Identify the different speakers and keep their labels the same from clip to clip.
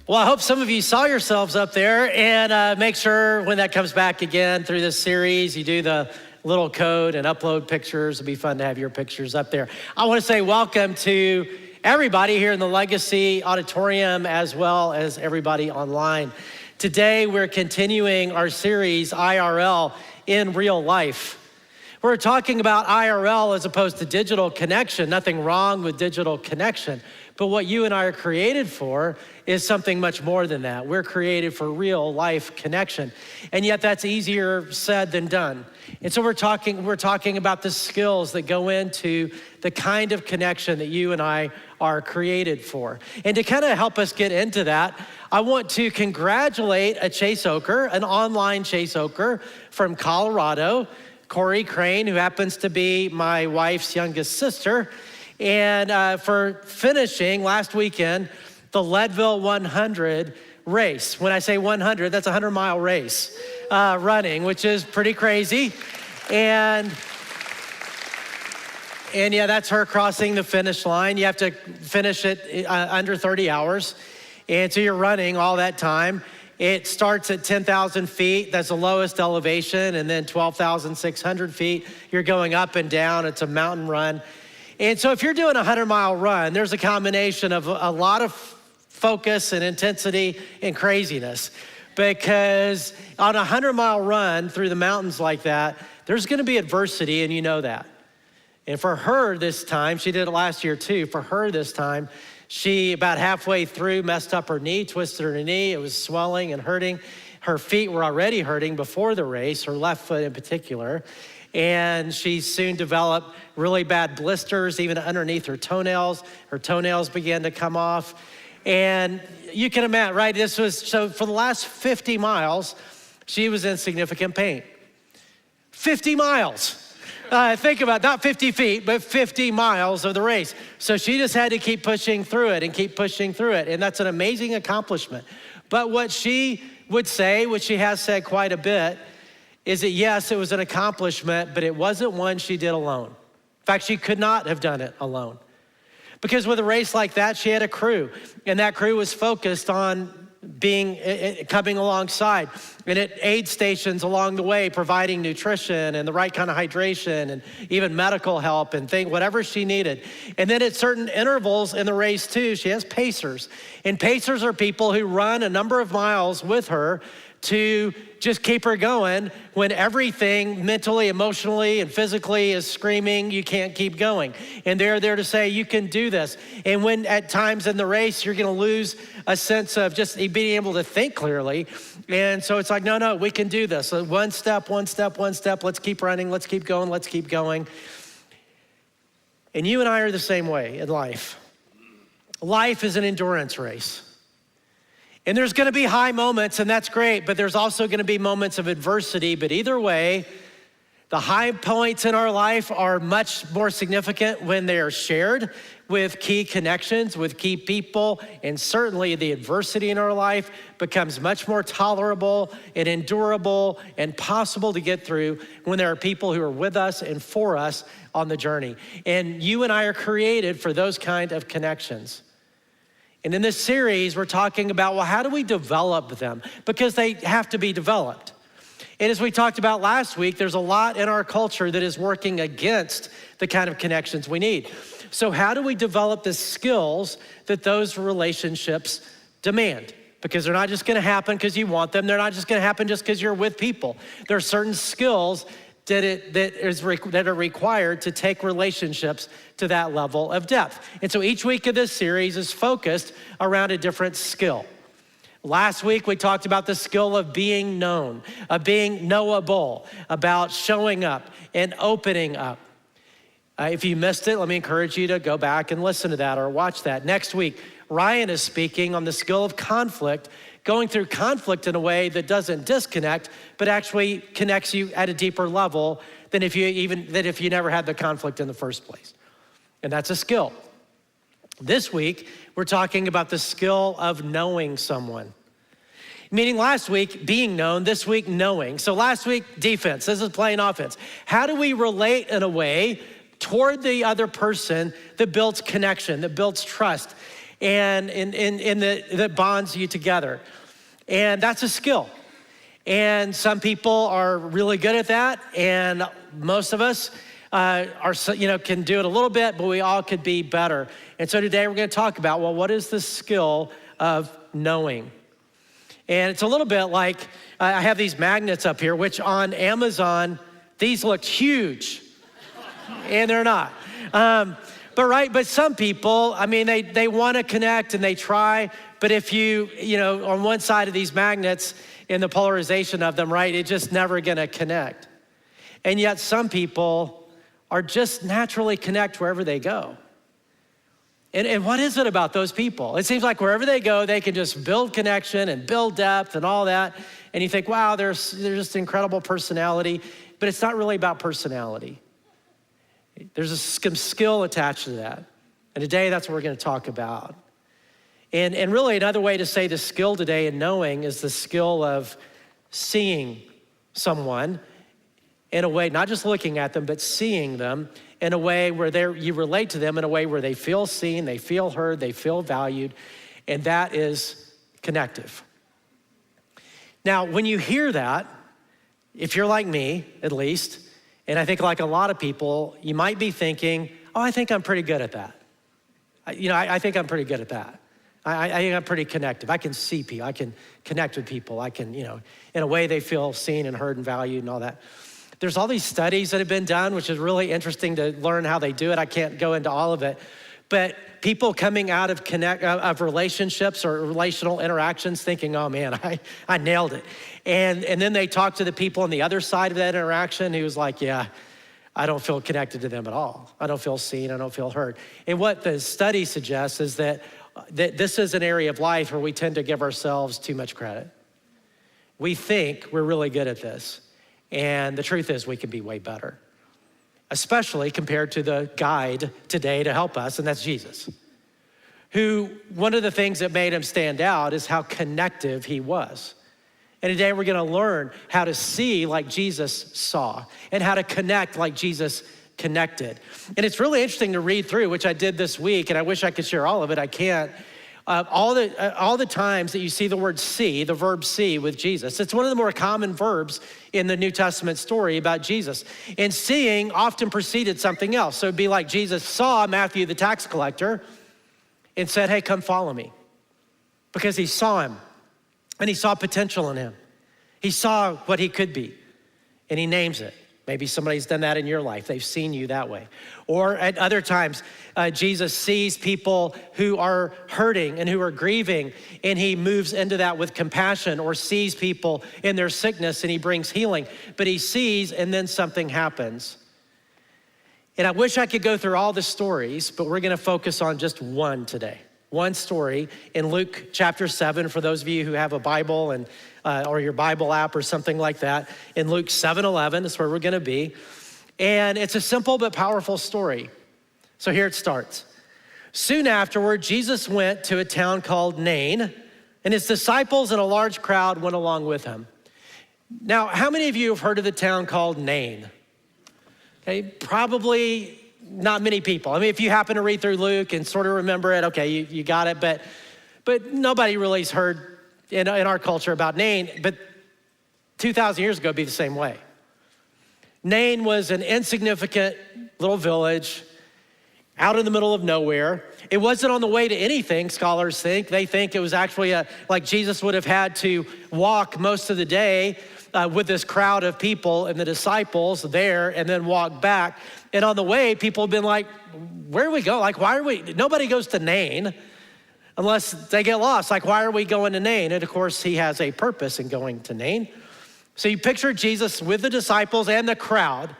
Speaker 1: Well, I hope some of you saw yourselves up there, and make sure when that comes back again through this series, you do the little code and upload pictures. It'll be fun to have your pictures up there. I want to say welcome to everybody here in the Legacy Auditorium, as well as everybody online. Today, we're continuing our series, IRL, in real life. We're talking about IRL as opposed to digital connection. Nothing wrong with digital connection. But what you and I are created for is something much more than that. We're created for real life connection. And yet that's easier said than done. And so we're talking about the skills that go into the kind of connection that you and I are created for. And to kind of help us get into that, I want to congratulate a Chase Oker, an online Chase Oker from Colorado, Corey Crane, who happens to be my wife's youngest sister, and for finishing last weekend the Leadville 100 race. When I say 100, that's a 100-mile race running, which is pretty crazy. And yeah, that's her crossing the finish line. You have to finish it under 30 hours. And so you're running all that time. It starts at 10,000 feet, that's the lowest elevation, and then 12,600 feet, you're going up and down, it's a mountain run. And so if you're doing a 100-mile run, there's a combination of a lot of focus and intensity and craziness, because on a 100-mile run through the mountains like that, there's gonna be adversity, and you know that. And for her this time, she did it last year too, for her this time, she, about halfway through, messed up her knee, twisted her knee. It was swelling and hurting. Her feet were already hurting before the race, her left foot in particular. And she soon developed really bad blisters, even underneath her toenails. Her toenails began to come off. And you can imagine, right? So for the last 50 miles, she was in significant pain. 50 miles. Think about not 50 feet, but 50 miles of the race. So she just had to keep pushing through it and keep pushing through it. And that's an amazing accomplishment. But what she would say, which she has said quite a bit, is that yes, it was an accomplishment, but it wasn't one she did alone. In fact, she could not have done it alone. Because with a race like that, she had a crew, and that crew was focused on coming alongside, and at aid stations along the way, providing nutrition and the right kind of hydration and even medical help and whatever she needed. And then at certain intervals in the race too, she has pacers. And pacers are people who run a number of miles with her to just keep her going when everything mentally, emotionally, and physically is screaming, you can't keep going. And they're there to say, you can do this. And when at times in the race, you're gonna lose a sense of just being able to think clearly. And so it's like, no, we can do this. So one step, let's keep running, let's keep going. And you and I are the same way in life. Life is an endurance race. And there's gonna be high moments, and that's great, but there's also gonna be moments of adversity. But either way, the high points in our life are much more significant when they are shared with key connections, with key people, and certainly the adversity in our life becomes much more tolerable and endurable and possible to get through when there are people who are with us and for us on the journey. And you and I are created for those kind of connections. And in this series, we're talking about, well, how do we develop them? Because they have to be developed. And as we talked about last week, there's a lot in our culture that is working against the kind of connections we need. So how do we develop the skills that those relationships demand? Because they're not just gonna happen because you want them. They're not just gonna happen just because you're with people. There are certain skills that are required to take relationships to that level of depth. And so each week of this series is focused around a different skill. Last week, we talked about the skill of being known, of being knowable, about showing up and opening up. If you missed it, let me encourage you to go back and listen to that or watch that. Next week, Ryan is speaking on the skill of conflict, going through conflict in a way that doesn't disconnect, but actually connects you at a deeper level than if you never had the conflict in the first place. And that's a skill. This week, we're talking about the skill of knowing someone. Meaning last week, being known, this week, knowing. So last week, defense, this is playing offense. How do we relate in a way toward the other person that builds connection, that builds trust? and that bonds you together. And that's a skill. And some people are really good at that, and most of us can do it a little bit, but we all could be better. And so today we're going to talk about, well, what is the skill of knowing? And it's a little bit like, I have these magnets up here, which on Amazon, these look huge, and they're not. But some people, I mean, they want to connect and they try, but if you on one side of these magnets, in the polarization of them, right, it's just never gonna connect. And yet some people are just naturally connect wherever they go. And what is it about those people? It seems like wherever they go, they can just build connection and build depth and all that. And you think, wow, they're just incredible personality, but it's not really about personality. There's some skill attached to that. And today, that's what we're gonna talk about. And really another way to say the skill today in knowing is the skill of seeing someone in a way, not just looking at them, but seeing them in a way where you relate to them in a way where they feel seen, they feel heard, they feel valued, and that is connective. Now, when you hear that, if you're like me, at least, and I think like a lot of people, you might be thinking, oh, I think I'm pretty good at that. I think I'm pretty good at that. I think I'm pretty connective. I can see people, I can connect with people. I can, in a way they feel seen and heard and valued and all that. There's all these studies that have been done, which is really interesting to learn how they do it. I can't go into all of it, but people coming out of relationships or relational interactions thinking, oh man, I nailed it. And then they talk to the people on the other side of that interaction who's like, yeah, I don't feel connected to them at all. I don't feel seen, I don't feel heard. And what the study suggests is that this is an area of life where we tend to give ourselves too much credit. We think we're really good at this. And the truth is we can be way better, especially compared to the guide today to help us, and that's Jesus, who one of the things that made him stand out is how connective he was. And today we're gonna learn how to see like Jesus saw and how to connect like Jesus connected. And it's really interesting to read through, which I did this week, and I wish I could share all of it, I can't. All the times that you see the word see, the verb see with Jesus, it's one of the more common verbs in the New Testament story about Jesus. And seeing often preceded something else. So it'd be like Jesus saw Matthew the tax collector and said, hey, come follow me. Because he saw him and he saw potential in him. He saw what he could be and he names it. Maybe somebody's done that in your life. They've seen you that way. Or at other times, Jesus sees people who are hurting and who are grieving, and he moves into that with compassion, or sees people in their sickness and he brings healing. But he sees and then something happens. And I wish I could go through all the stories, but we're gonna focus on just one today. One story in Luke chapter 7, for those of you who have a Bible and or your Bible app or something like that. In Luke 7:11 is where we're gonna be. And it's a simple but powerful story. So here it starts. Soon afterward, Jesus went to a town called Nain, and his disciples and a large crowd went along with him. Now, how many of you have heard of the town called Nain? Okay, probably not many people. I mean, if you happen to read through Luke and sort of remember it, okay, you got it, but nobody really has heard in our culture about Nain, but 2,000 years ago, it'd be the same way. Nain was an insignificant little village out in the middle of nowhere. It wasn't on the way to anything, scholars think. They think it was actually like Jesus would have had to walk most of the day with this crowd of people and the disciples there and then walk back. And on the way, people have been like, where do we go? Like, nobody goes to Nain unless they get lost. Like, why are we going to Nain? And of course, he has a purpose in going to Nain. So you picture Jesus with the disciples and the crowd.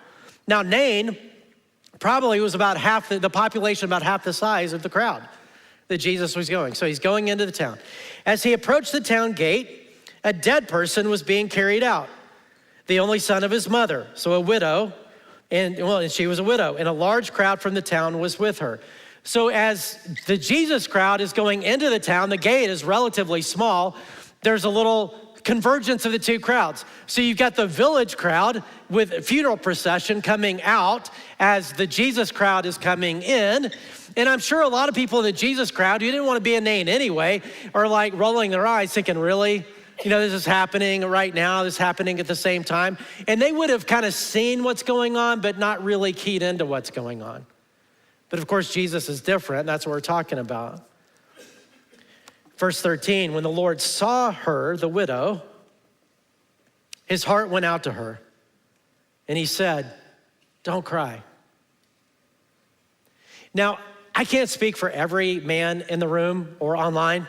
Speaker 1: Now, Nain probably was about half the population, about half the size of the crowd that Jesus was going. So he's going into the town. As he approached the town gate, a dead person was being carried out, the only son of his mother, so a widow, and she was a widow, and a large crowd from the town was with her. So as the Jesus crowd is going into the town, the gate is relatively small, there's a little convergence of the two crowds. So you've got the village crowd with a funeral procession coming out as the Jesus crowd is coming in. And I'm sure a lot of people in the Jesus crowd who didn't want to be inane anyway are like rolling their eyes thinking, really? You know, this is happening right now, this is happening at the same time. And they would have kind of seen what's going on, but not really keyed into what's going on. But of course, Jesus is different. That's what we're talking about. Verse 13, when the Lord saw her, the widow, his heart went out to her, and he said, don't cry. Now, I can't speak for every man in the room or online,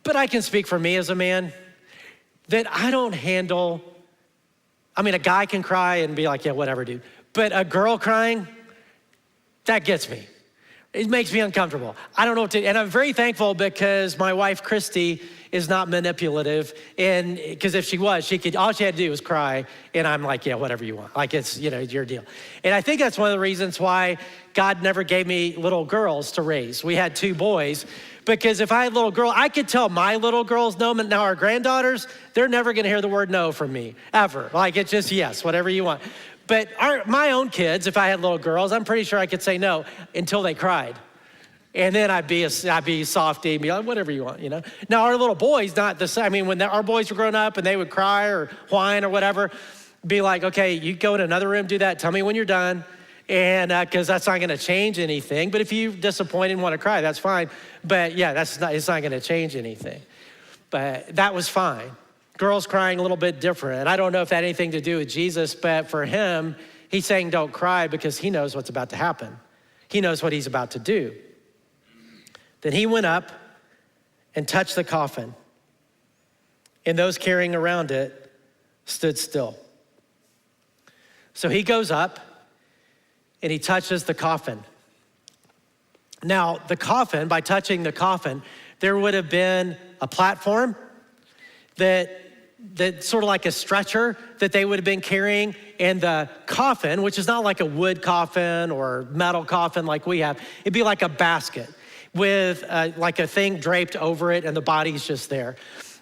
Speaker 1: but I can speak for me as a man that I don't handle, I mean, a guy can cry and be like, yeah, whatever, dude. But a girl crying, that gets me. It makes me uncomfortable. I don't know what to, and I'm very thankful because my wife, Christy, is not manipulative. And because if she was, all she had to do was cry. And I'm like, yeah, whatever you want. Like it's, your deal. And I think that's one of the reasons why God never gave me little girls to raise. We had 2 boys. Because if I had a little girl, I could tell my little girls no. Now our granddaughters, they're never gonna hear the word no from me, ever. Like it's just yes, whatever you want. But my own kids, if I had little girls, I'm pretty sure I could say no until they cried. And then I'd be softy and be like, whatever you want, Now our little boys, not the same. I mean, when our boys were growing up and they would cry or whine or whatever, be like, okay, you go in another room, do that, tell me when you're done. And because that's not gonna change anything. But if you're disappointed and wanna cry, that's fine. But yeah, it's not gonna change anything. But that was fine. Girls crying a little bit different. I don't know if that had anything to do with Jesus, but for him, he's saying don't cry because he knows what's about to happen. He knows what he's about to do. Then he went up and touched the coffin, and those carrying around it stood still. So he goes up and he touches the coffin. Now, the coffin, by touching the coffin, there would have been a platform that sort of like a stretcher that they would have been carrying, and the coffin, which is not like a wood coffin or metal coffin like we have, it'd be like a basket with like a thing draped over it and the body's just there.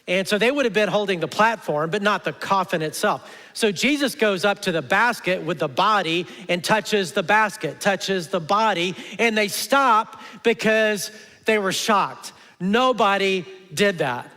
Speaker 1: And so they would have been holding the platform, but not the coffin itself. So Jesus goes up to the basket with the body and touches the basket, touches the body, and they stop because they were shocked. Nobody did that.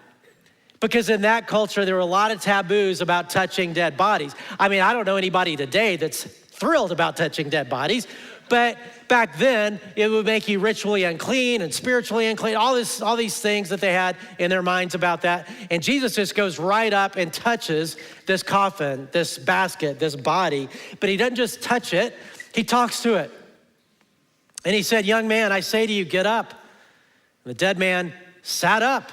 Speaker 1: Because in that culture, there were a lot of taboos about touching dead bodies. I mean, I don't know anybody today that's thrilled about touching dead bodies, but back then, it would make you ritually unclean and spiritually unclean, all these things that they had in their minds about that. And Jesus just goes right up and touches this coffin, this basket, this body, but he doesn't just touch it, he talks to it. And he said, young man, I say to you, get up. And the dead man sat up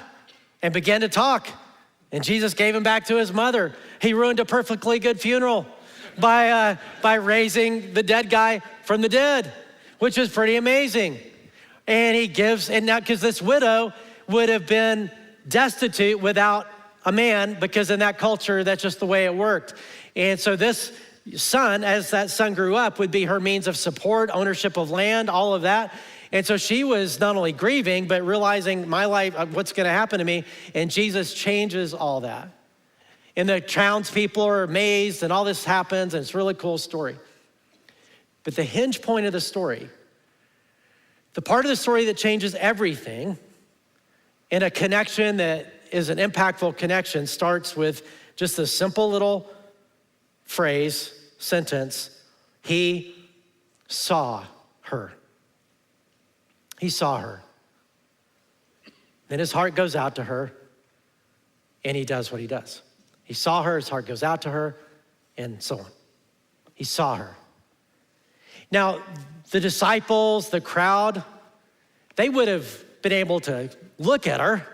Speaker 1: and began to talk. And Jesus gave him back to his mother. He ruined a perfectly good funeral by raising the dead guy from the dead, which is pretty amazing. And he gives, and now, because this widow would have been destitute without a man, because in that culture, that's just the way it worked. And so this son, as that son grew up, would be her means of support, ownership of land, all of that. And so she was not only grieving, but realizing my life, what's gonna happen to me, and Jesus changes all that. And the townspeople are amazed, and all this happens, and it's a really cool story. But the hinge point of the story, the part of the story that changes everything, and a connection that is an impactful connection, starts with just a simple little phrase, sentence, he saw her. He saw her. Then his heart goes out to her, and he does what he does. He saw her, his heart goes out to her, and so on. He saw her. Now, the disciples, the crowd, they would have been able to look at her.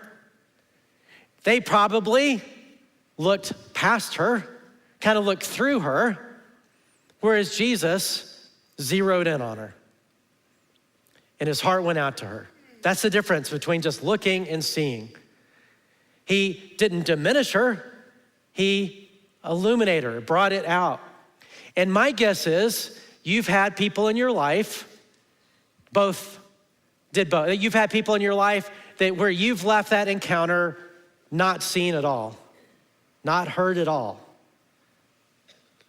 Speaker 1: They probably looked past her, kind of looked through her, whereas Jesus zeroed in on her. And his heart went out to her. That's the difference between just looking and seeing. He didn't diminish her, he illuminated her, brought it out. And my guess is you've had people in your life, both. You've had people in your life that where you've left that encounter not seen at all, not heard at all,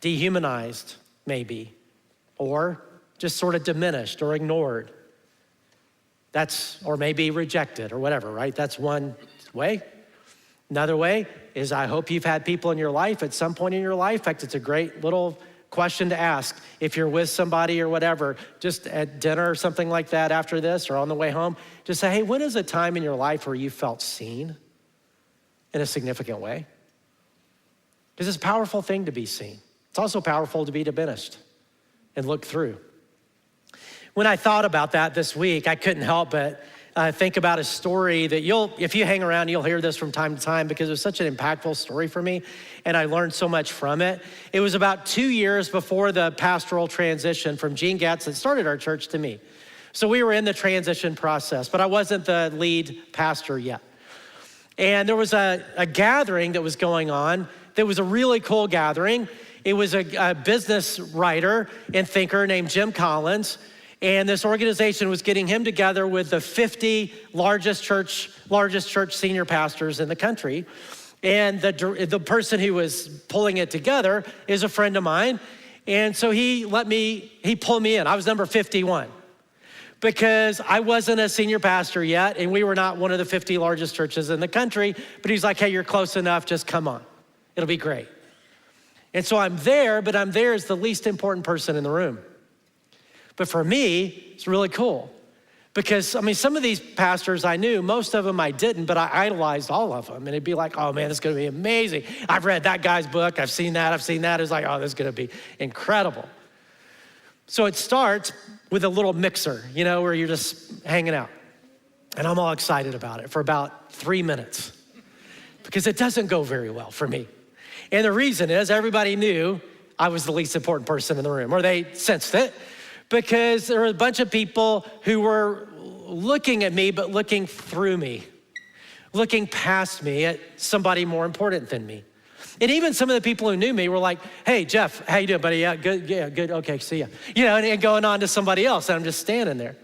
Speaker 1: dehumanized maybe, or just sort of diminished or ignored. Or maybe rejected or whatever, right? That's one way. Another way is I hope you've had people in your life at some point in your life. In fact, it's a great little question to ask. If you're with somebody or whatever, just at dinner or something like that after this or on the way home, just say, hey, when is a time in your life where you felt seen in a significant way? Because it's a powerful thing to be seen. It's also powerful to be diminished and look through. When I thought about that this week, I couldn't help but think about a story that if you hang around, you'll hear this from time to time because it was such an impactful story for me, and I learned so much from it. It was about 2 years before the pastoral transition from Gene Getz that started our church to me. So we were in the transition process, but I wasn't the lead pastor yet. And there was a gathering that was going on that was a really cool gathering. It was a business writer and thinker named Jim Collins. And this organization was getting him together with the 50 largest church senior pastors in the country. And the person who was pulling it together is a friend of mine. And so he pulled me in. I was number 51 because I wasn't a senior pastor yet, and we were not one of the 50 largest churches in the country. But he's like, hey, you're close enough, just come on. It'll be great. And so I'm there, but I'm there as the least important person in the room. But for me, it's really cool because, some of these pastors I knew, most of them I didn't, but I idolized all of them. And it'd be like, oh man, this is gonna be amazing. I've read that guy's book, I've seen that. It's like, oh, this is gonna be incredible. So it starts with a little mixer, where you're just hanging out. And I'm all excited about it for about 3 minutes because it doesn't go very well for me. And the reason is everybody knew I was the least important person in the room, or they sensed it. Because there were a bunch of people who were looking at me, but looking through me, looking past me at somebody more important than me. And even some of the people who knew me were like, hey, Jeff, how you doing, buddy? Yeah, good, okay, see ya. And going on to somebody else, and I'm just standing there.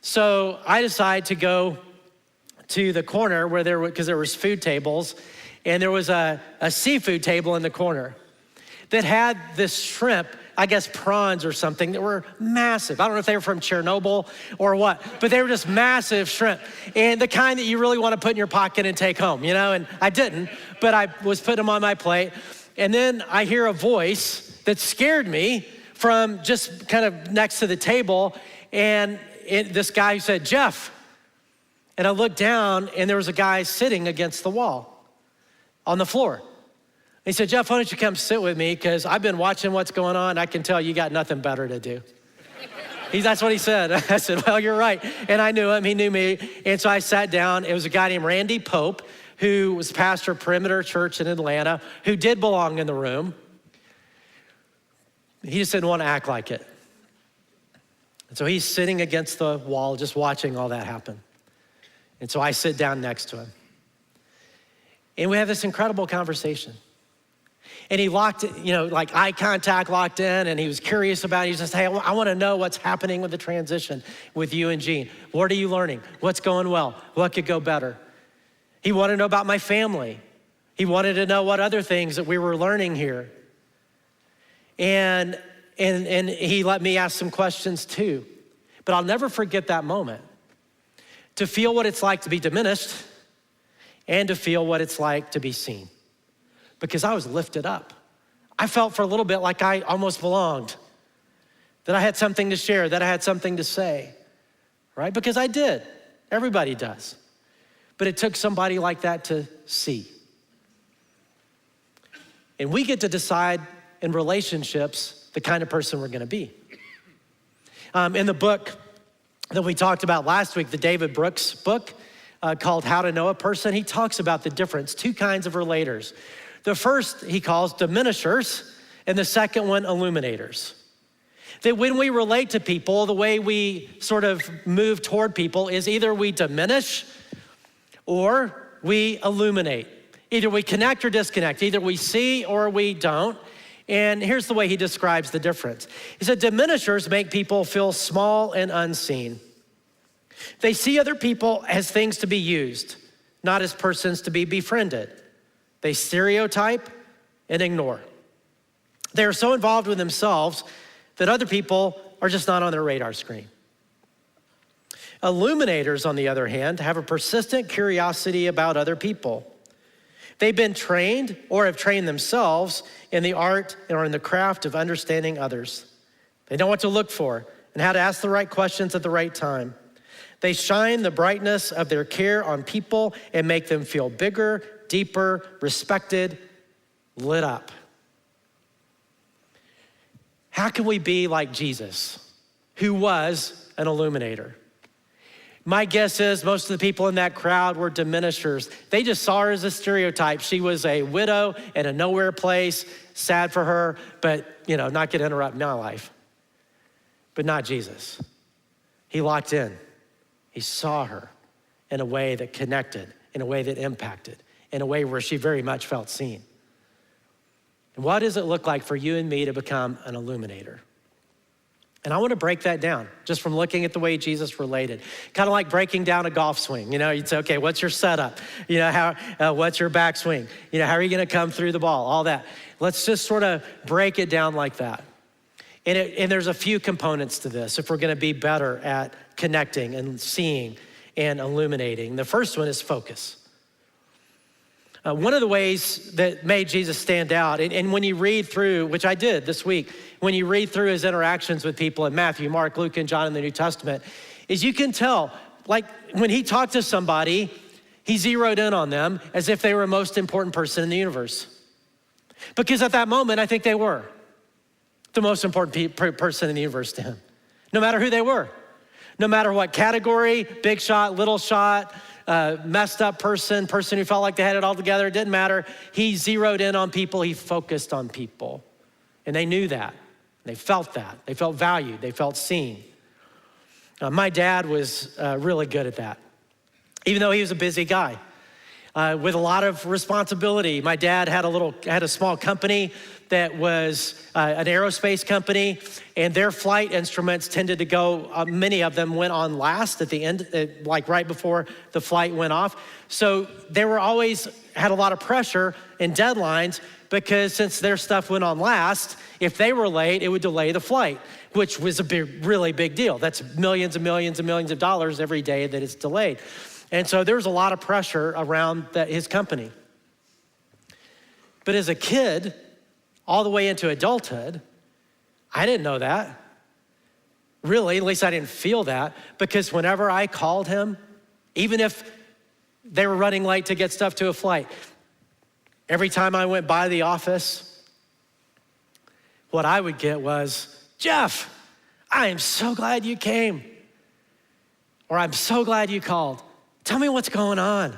Speaker 1: So I decided to go to the corner because there was food tables, and there was a seafood table in the corner that had this shrimp, I guess prawns or something, that were massive. I don't know if they were from Chernobyl or what, but they were just massive shrimp. And the kind that you really want to put in your pocket and take home, and I didn't, but I was putting them on my plate. And then I hear a voice that scared me from just kind of next to the table. And this guy said, Jeff. And I looked down and there was a guy sitting against the wall on the floor. He said, Jeff, why don't you come sit with me? Because I've been watching what's going on. I can tell you got nothing better to do. That's what he said. I said, well, you're right. And I knew him, he knew me. And so I sat down. It was a guy named Randy Pope, who was pastor of Perimeter Church in Atlanta, who did belong in the room. He just didn't want to act like it. And so he's sitting against the wall, just watching all that happen. And so I sit down next to him. And we have this incredible conversation. And he locked, like eye contact locked in, and he was curious about it. He says, hey, I want to know what's happening with the transition with you and Gene. What are you learning? What's going well? What could go better? He wanted to know about my family. He wanted to know what other things that we were learning here. And he let me ask some questions too. But I'll never forget that moment. To feel what it's like to be diminished and to feel what it's like to be seen. Because I was lifted up. I felt for a little bit like I almost belonged, that I had something to share, that I had something to say, right? Because I did. Everybody does. But it took somebody like that to see. And we get to decide in relationships the kind of person we're gonna be. In the book that we talked about last week, the David Brooks book called How to Know a Person, he talks about the difference, two kinds of relators. The first he calls diminishers, and the second one illuminators. That when we relate to people, the way we sort of move toward people is either we diminish or we illuminate. Either we connect or disconnect. Either we see or we don't. And here's the way he describes the difference. He said, diminishers make people feel small and unseen. They see other people as things to be used, not as persons to be befriended. They stereotype and ignore. They are so involved with themselves that other people are just not on their radar screen. Illuminators, on the other hand, have a persistent curiosity about other people. They've been trained or have trained themselves in the art or in the craft of understanding others. They know what to look for and how to ask the right questions at the right time. They shine the brightness of their care on people and make them feel bigger, deeper, respected, lit up. How can we be like Jesus, who was an illuminator? My guess is most of the people in that crowd were diminishers. They just saw her as a stereotype. She was a widow in a nowhere place, sad for her, but not gonna interrupt my life. But not Jesus. He locked in. He saw her in a way that connected, in a way that impacted, in a way where she very much felt seen. And what does it look like for you and me to become an illuminator? And I want to break that down just from looking at the way Jesus related. Kind of like breaking down a golf swing. You'd say, okay, what's your setup? What's your backswing? How are you going to come through the ball? All that. Let's just sort of break it down like that. And there's a few components to this if we're going to be better at connecting and seeing and illuminating. The first one is focus. One of the ways that made Jesus stand out, and when you read through, which I did this week, when you read through his interactions with people in Matthew, Mark, Luke, and John in the New Testament, is you can tell, like when he talked to somebody, he zeroed in on them as if they were the most important person in the universe. Because at that moment, I think they were the most important person in the universe to him, no matter who they were. No matter what category, big shot, little shot, messed up person who felt like they had it all together, it didn't matter. He zeroed in on people, he focused on people. And they knew that, they felt that. They felt valued, they felt seen. My dad was really good at that, even though he was a busy guy with a lot of responsibility. My dad had a small company that was an aerospace company, and their flight instruments tended to go, many of them went on last at the end, like right before the flight went off. So they were always had a lot of pressure and deadlines because since their stuff went on last, if they were late, it would delay the flight, which was a really big deal. That's millions and millions and millions of dollars every day that it's delayed. And so there was a lot of pressure around his company. But as a kid, all the way into adulthood, I didn't know that. Really, at least I didn't feel that, because whenever I called him, even if they were running late to get stuff to a flight, every time I went by the office, what I would get was, Jeff, I am so glad you came. Or I'm so glad you called. Tell me what's going on.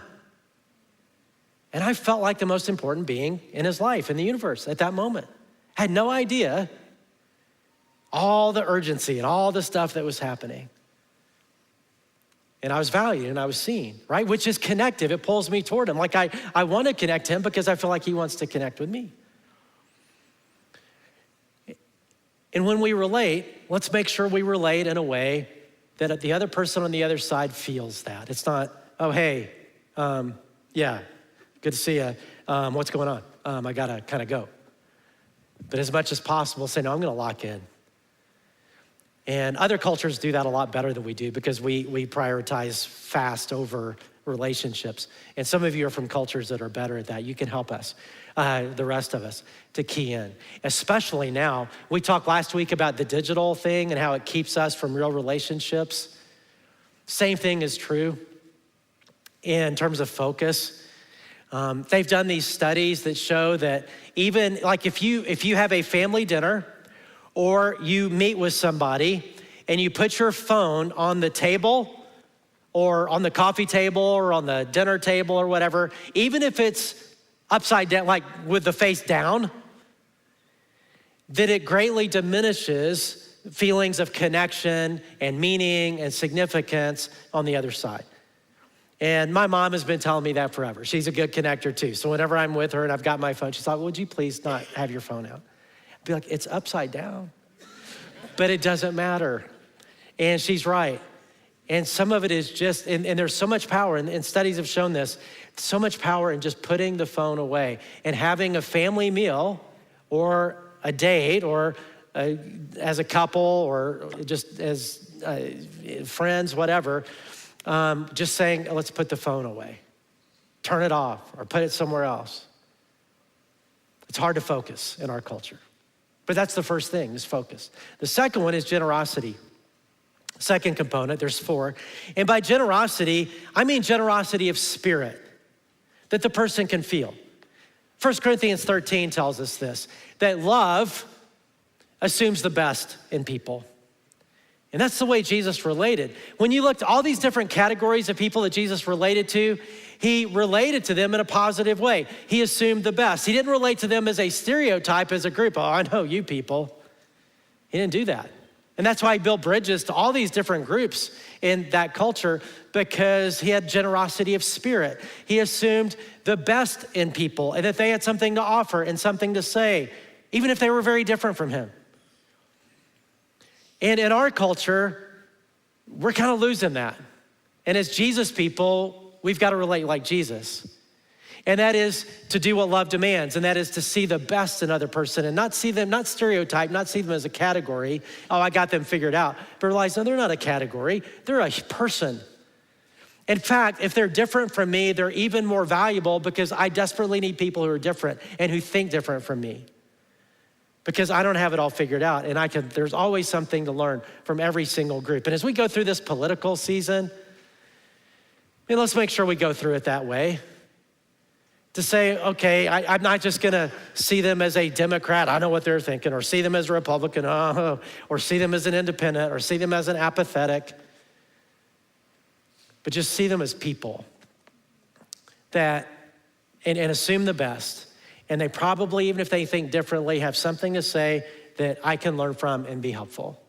Speaker 1: And I felt like the most important being in his life, in the universe at that moment. Had no idea all the urgency and all the stuff that was happening. And I was valued and I was seen, right? Which is connective, it pulls me toward him. Like I want to connect him because I feel like he wants to connect with me. And when we relate, let's make sure we relate in a way that the other person on the other side feels that. It's not, oh, hey, yeah, good to see you. What's going on? I gotta kind of go. But as much as possible, say, no, I'm gonna lock in. And other cultures do that a lot better than we do because we prioritize fast over relationships. And some of you are from cultures that are better at that. You can help us, the rest of us, to key in. Especially now, we talked last week about the digital thing and how it keeps us from real relationships. Same thing is true in terms of focus. They've done these studies that show that even like if you have a family dinner or you meet with somebody and you put your phone on the table or on the coffee table or on the dinner table or whatever, even if it's upside down, like with the face down, that it greatly diminishes feelings of connection and meaning and significance on the other side. And my mom has been telling me that forever. She's a good connector too. So whenever I'm with her and I've got my phone, she's like, would you please not have your phone out? I'd be like, it's upside down. But it doesn't matter. And she's right. And some of it is just, and there's so much power, and studies have shown this, so much power in just putting the phone away and having a family meal or a date or as a couple or just as friends, whatever, just saying, let's put the phone away. Turn it off or put it somewhere else. It's hard to focus in our culture. But that's the first thing, is focus. The second one is generosity. Second component, there's 4. And by generosity, I mean generosity of spirit that the person can feel. 1 Corinthians 13 tells us this, that love assumes the best in people. And that's the way Jesus related. When you looked at all these different categories of people that Jesus related to, he related to them in a positive way. He assumed the best. He didn't relate to them as a stereotype, as a group. Oh, I know you people. He didn't do that. And that's why he built bridges to all these different groups in that culture, because he had generosity of spirit. He assumed the best in people and that they had something to offer and something to say, even if they were very different from him. And in our culture, we're kind of losing that. And as Jesus people, we've got to relate like Jesus. And that is to do what love demands, and that is to see the best in another person and not see them, not stereotype, not see them as a category. Oh, I got them figured out. But realize, no, they're not a category. They're a person. In fact, if they're different from me, they're even more valuable because I desperately need people who are different and who think different from me. Because I don't have it all figured out, and there's always something to learn from every single group. And as we go through this political season, let's make sure we go through it that way. To say, okay, I'm not just gonna see them as a Democrat, I know what they're thinking, or see them as a Republican, or see them as an independent, or see them as an apathetic, but just see them as people that, and assume the best. And they probably, even if they think differently, have something to say that I can learn from and be helpful.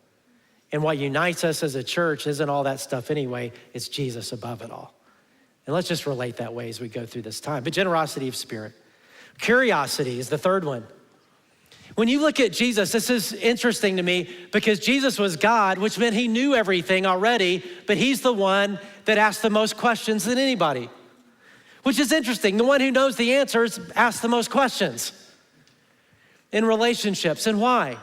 Speaker 1: And what unites us as a church isn't all that stuff anyway, it's Jesus above it all. And let's just relate that way as we go through this time. But generosity of spirit. Curiosity is the third one. When you look at Jesus, this is interesting to me because Jesus was God, which meant he knew everything already, but he's the one that asked the most questions than anybody, which is interesting. The one who knows the answers asks the most questions in relationships. And why?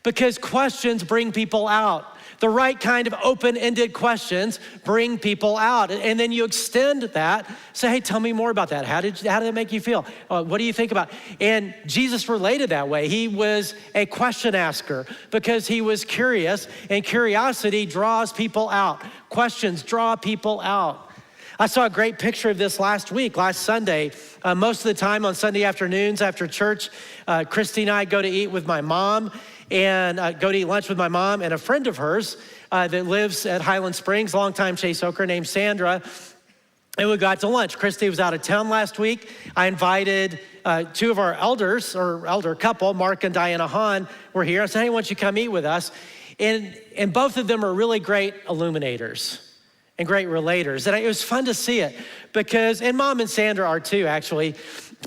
Speaker 1: Because questions bring people out. The right kind of open-ended questions bring people out. And then you extend that, say, hey, tell me more about that. How did it make you feel? What do you think about? And Jesus related that way. He was a question asker because he was curious, and curiosity draws people out. Questions draw people out. I saw a great picture of this last Sunday. Most of the time on Sunday afternoons after church, Christy and I go to eat with my mom, and go to eat lunch with my mom and a friend of hers that lives at Highland Springs, longtime Chase Oker named Sandra. And we got to lunch. Christy was out of town last week. I invited 2 of our elders, or elder couple, Mark and Diana Hahn, were here. I said, hey, why don't you come eat with us? And both of them are really great illuminators and great relators. And it was fun to see it because, and Mom and Sandra are too, actually.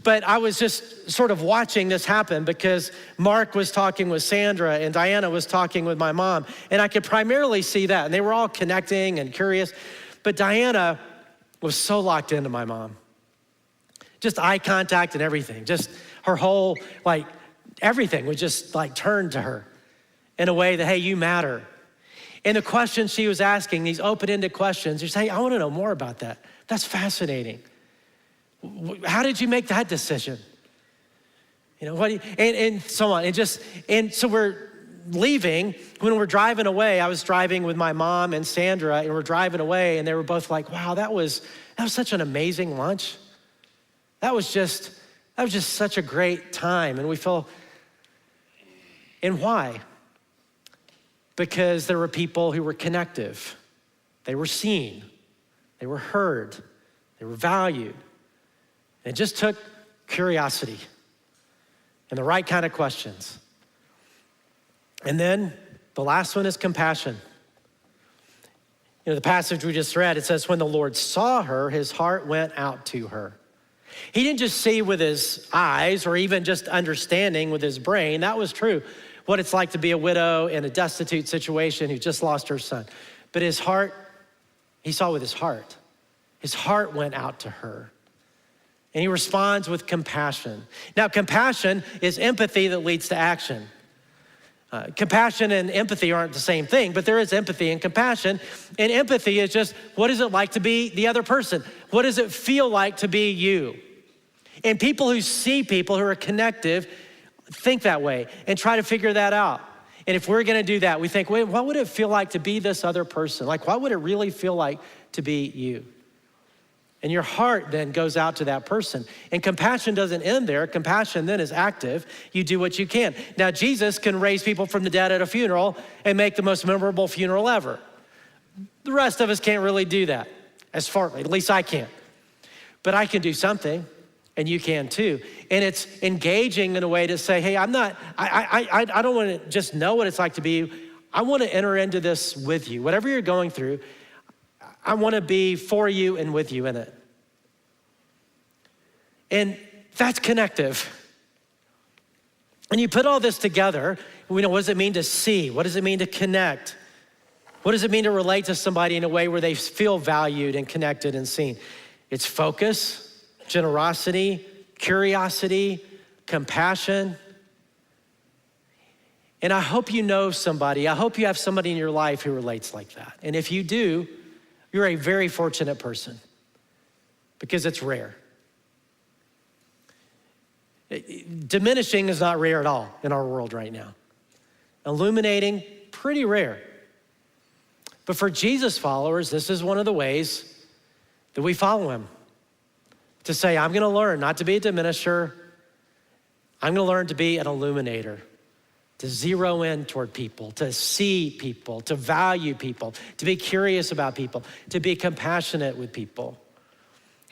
Speaker 1: But I was just sort of watching this happen because Mark was talking with Sandra and Diana was talking with my mom. And I could primarily see that. And they were all connecting and curious. But Diana was so locked into my mom. Just eye contact and everything. Just her whole, everything was just turned to her in a way that, hey, you matter. And the questions she was asking, these open-ended questions, you say, hey, I want to know more about that. That's fascinating. How did you make that decision? And so on. And so we're leaving. When we're driving away, I was driving with my mom and Sandra, and we're driving away, and they were both like, wow, that was such an amazing lunch. That was just such a great time. And we feel, and why? Because there were people who were connective. They were seen. They were heard. They were valued. It just took curiosity and the right kind of questions. And then the last one is compassion. The passage we just read, it says, when the Lord saw her, his heart went out to her. He didn't just see with his eyes or even just understanding with his brain. That was true, what it's like to be a widow in a destitute situation who just lost her son. But his heart He saw with his heart. His heart went out to her. And he responds with compassion. Now, compassion is empathy that leads to action. Compassion and empathy aren't the same thing, but there is empathy and compassion. And empathy is just, what is it like to be the other person? What does it feel like to be you? And people who see people who are connected think that way and try to figure that out. And if we're gonna do that, we think, wait, what would it feel like to be this other person? Like, what would it really feel like to be you? And your heart then goes out to that person. And compassion doesn't end there. Compassion then is active. You do what you can. Now, Jesus can raise people from the dead at a funeral and make the most memorable funeral ever. The rest of us can't really do that, at least I can't. But I can do something, and you can too. And it's engaging in a way to say, hey, I don't want to just know what it's like to be you. I want to enter into this with you. Whatever you're going through, I want to be for you and with you in it. And that's connective. And you put all this together, what does it mean to see? What does it mean to connect? What does it mean to relate to somebody in a way where they feel valued and connected and seen? It's focus, generosity, curiosity, compassion. And I hope you know somebody. I hope you have somebody in your life who relates like that. And if you do, you're a very fortunate person because it's rare. Diminishing is not rare at all in our world right now. Illuminating, pretty rare. But for Jesus followers, this is one of the ways that we follow him. To say, I'm gonna learn not to be a diminisher. I'm gonna learn to be an illuminator. To zero in toward people, to see people, to value people, to be curious about people, to be compassionate with people.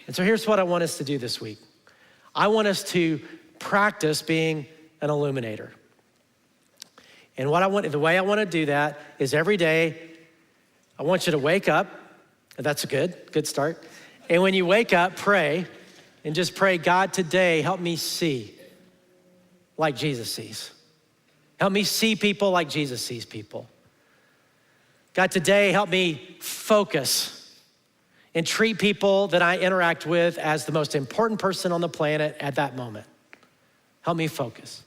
Speaker 1: And so here's what I want us to do this week. I want us to practice being an illuminator. And the way I want to do that is every day, I want you to wake up. That's a good start. And when you wake up, pray, and just pray, God, today, help me see like Jesus sees. Help me see people like Jesus sees people. God, today, help me focus and treat people that I interact with as the most important person on the planet at that moment. Help me focus.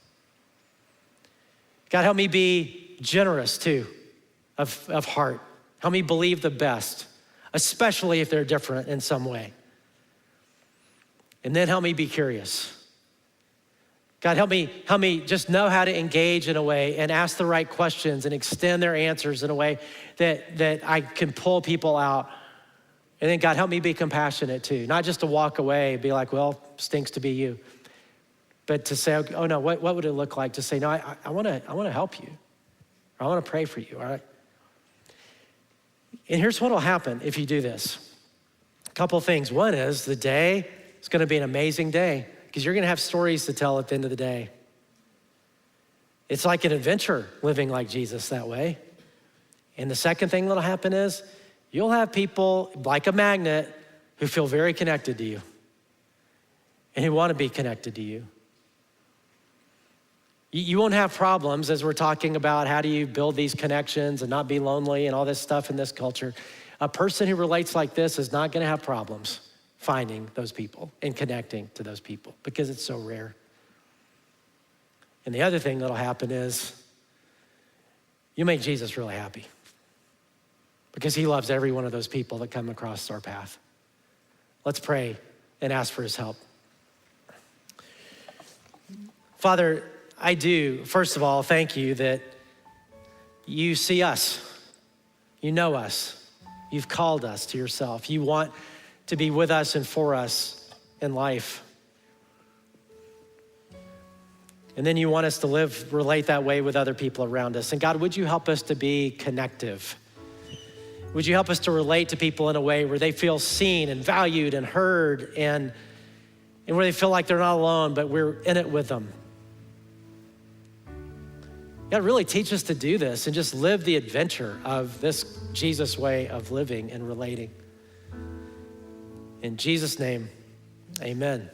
Speaker 1: God, help me be generous too, of heart. Help me believe the best, especially if they're different in some way. And then help me be curious. God, help me just know how to engage in a way and ask the right questions and extend their answers in a way that I can pull people out. And then God, help me be compassionate too. Not just to walk away and be like, well, stinks to be you. But to say, oh no, what would it look like to say, no, I wanna help you. Or I wanna pray for you, all right? And here's what'll happen if you do this. A couple things. One is the day is gonna be an amazing day, because you're gonna have stories to tell at the end of the day. It's like an adventure living like Jesus that way. And the second thing that'll happen is you'll have people like a magnet who feel very connected to you and who wanna be connected to you. You won't have problems as we're talking about how do you build these connections and not be lonely and all this stuff in this culture. A person who relates like this is not gonna have problems finding those people and connecting to those people because it's so rare. And the other thing that'll happen is you make Jesus really happy because he loves every one of those people that come across our path. Let's pray and ask for his help. Father, I do, first of all, thank you that you see us, you know us, you've called us to yourself. You want to be with us and for us in life. And then you want us to relate that way with other people around us. And God, would you help us to be connective? Would you help us to relate to people in a way where they feel seen and valued and heard and where they feel like they're not alone, but we're in it with them. God, really teach us to do this and just live the adventure of this Jesus way of living and relating. In Jesus' name, amen.